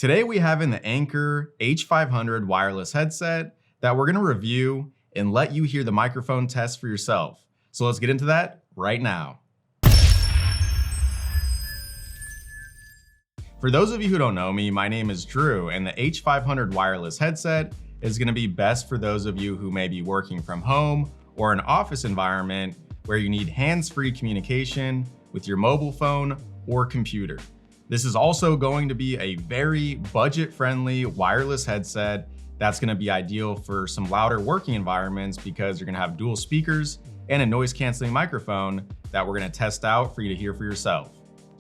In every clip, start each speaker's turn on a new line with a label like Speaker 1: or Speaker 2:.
Speaker 1: Today we have in the Anker H500 wireless headset that we're going to review and let you hear the microphone test for yourself. So let's get into that right now. For those of you who don't know me, my name is Drew, and the H500 wireless headset is going to be best for those of you who may be working from home or an office environment where you need hands-free communication with your mobile phone or computer. This is also going to be a very budget-friendly wireless headset that's going to be ideal for some louder working environments because you're going to have dual speakers and a noise-canceling microphone that we're going to test out for you to hear for yourself.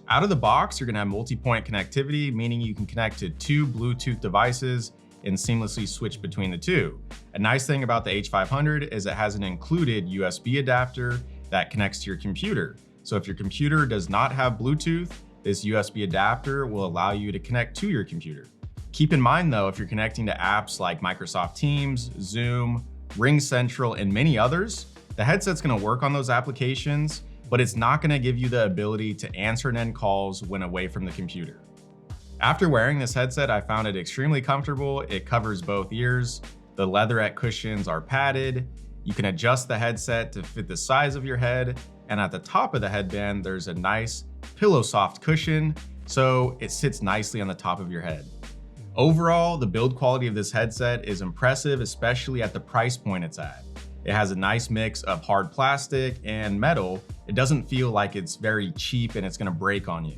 Speaker 1: Out of the box, you're going to have multi-point connectivity, meaning you can connect to two Bluetooth devices and seamlessly switch between the two. A nice thing about the H500 is it has an included USB adapter that connects to your computer. So if your computer does not have Bluetooth, this USB adapter will allow you to connect to your computer. Keep in mind though, if you're connecting to apps like Microsoft Teams, Zoom, RingCentral, and many others, the headset's gonna work on those applications, but it's not gonna give you the ability to answer and end calls when away from the computer. After wearing this headset, I found it extremely comfortable. It covers both ears. The leatherette cushions are padded. You can adjust the headset to fit the size of your head. And at the top of the headband, there's a nice pillow soft cushion, so it sits nicely on the top of your head. Overall, the build quality of this headset is impressive, especially at the price point it's at. It has a nice mix of hard plastic and metal. It doesn't feel like it's very cheap and it's gonna break on you.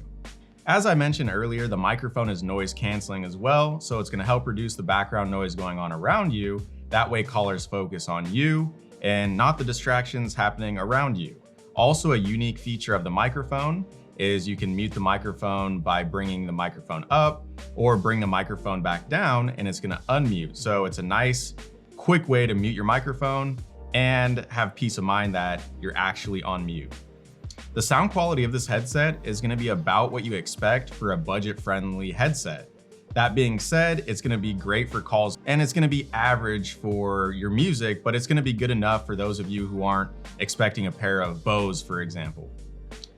Speaker 1: As I mentioned earlier, the microphone is noise canceling as well, so it's gonna help reduce the background noise going on around you. That way callers focus on you and not the distractions happening around you. Also, a unique feature of the microphone is you can mute the microphone by bringing the microphone up or bring the microphone back down and it's gonna unmute. So it's a nice, quick way to mute your microphone and have peace of mind that you're actually on mute. The sound quality of this headset is gonna be about what you expect for a budget-friendly headset. That being said, it's gonna be great for calls and it's gonna be average for your music, but it's gonna be good enough for those of you who aren't expecting a pair of Bose, for example.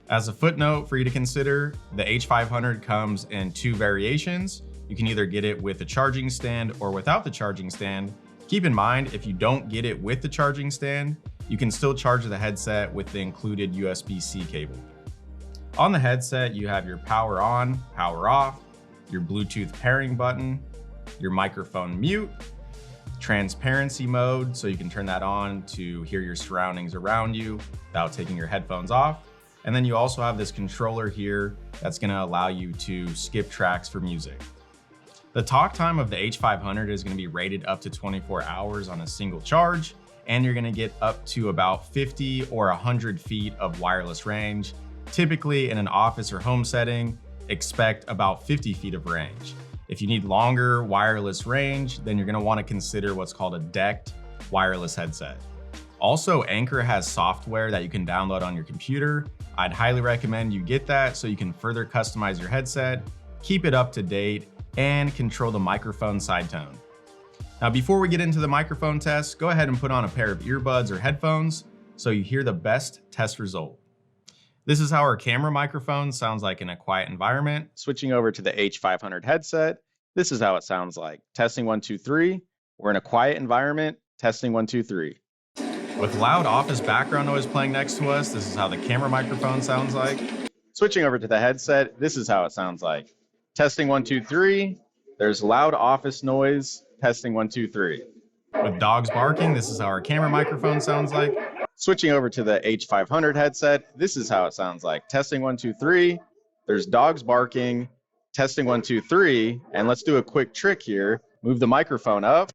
Speaker 1: As a footnote for you to consider, the H500 comes in two variations. You can either get it with a charging stand or without the charging stand. Keep in mind, if you don't get it with the charging stand, you can still charge the headset with the included USB-C cable. On the headset, you have your power on, power off, your Bluetooth pairing button, your microphone mute, transparency mode, so you can turn that on to hear your surroundings around you without taking your headphones off. And then you also have this controller here that's gonna allow you to skip tracks for music. The talk time of the H500 is gonna be rated up to 24 hours on a single charge, and you're gonna get up to about 50 or 100 feet of wireless range. Typically in an office or home setting, expect about 50 feet of range. If you need longer wireless range, then you're gonna wanna consider what's called a decked wireless headset. Also, Anker has software that you can download on your computer. I'd highly recommend you get that so you can further customize your headset, keep it up to date, and control the microphone side tone. Now, before we get into the microphone test, go ahead and put on a pair of earbuds or headphones so you hear the best test result. This is how our camera microphone sounds like in a quiet environment. Switching over to the H500 headset, this is how it sounds like. Testing 1, 2, 3. We're in a quiet environment. Testing 1, 2, 3. With loud office background noise playing next to us, this is how the camera microphone sounds like. Switching over to the headset, this is how it sounds like. Testing 1, 2, 3. There's loud office noise. Testing 1, 2, 3. With dogs barking, this is how our camera microphone sounds like. Switching over to the H500 headset, this is how it sounds like. Testing 1, 2, 3. There's dogs barking. Testing 1, 2, 3. And let's do a quick trick here. Move the microphone up.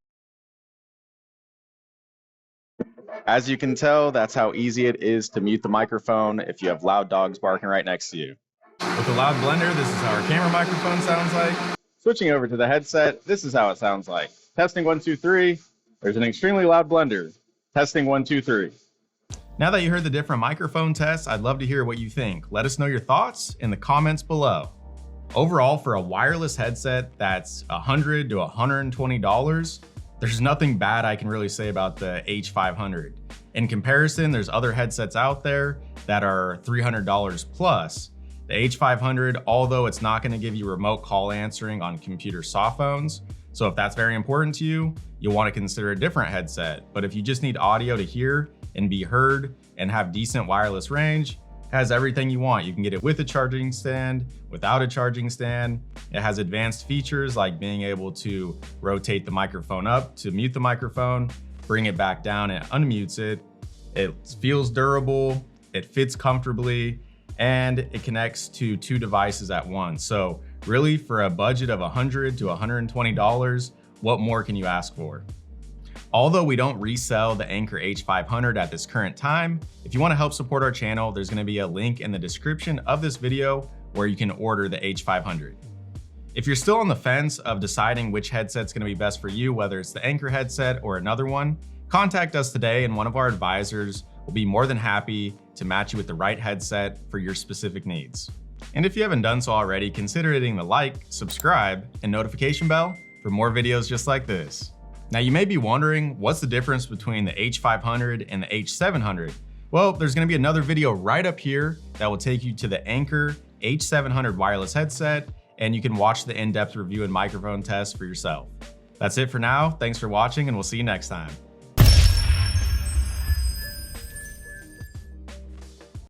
Speaker 1: As you can tell, that's how easy it is to mute the microphone if you have loud dogs barking right next to you. With the loud blender, this is how our camera microphone sounds like. Switching over to the headset, this is how it sounds like. Testing 1, 2, 3. There's an extremely loud blender. Testing 1, 2, 3. Now that you heard the different microphone tests, I'd love to hear what you think. Let us know your thoughts in the comments below. Overall, for a wireless headset that's $100 to $120, there's nothing bad I can really say about the H500. In comparison, there's other headsets out there that are $300 plus. The The H500, although it's not going to give you remote call answering on computer soft phones, so if that's very important to you, you'll want to consider a different headset. But if you just need audio to hear and be heard and have decent wireless range, it has everything you want. You can get it with a charging stand, without a charging stand. It has advanced features like being able to rotate the microphone up to mute the microphone, bring it back down and unmutes it. It feels durable, it fits comfortably, and it connects to 2 devices at once. So really, for a budget of $100 to $120, what more can you ask for? Although we don't resell the Anker H500 at this current time, if you want to help support our channel, there's going to be a link in the description of this video where you can order the H500. If you're still on the fence of deciding which headset's going to be best for you, whether it's the Anker headset or another one, contact us today and one of our advisors will be more than happy to match you with the right headset for your specific needs. And if you haven't done so already, consider hitting the like, subscribe, and notification bell for more videos just like this. Now you may be wondering, what's the difference between the H500 and the H700? Well, there's going to be another video right up here that will take you to the Anker H700 wireless headset, and you can watch the in-depth review and microphone test for yourself. That's it for now. Thanks for watching, and we'll see you next time.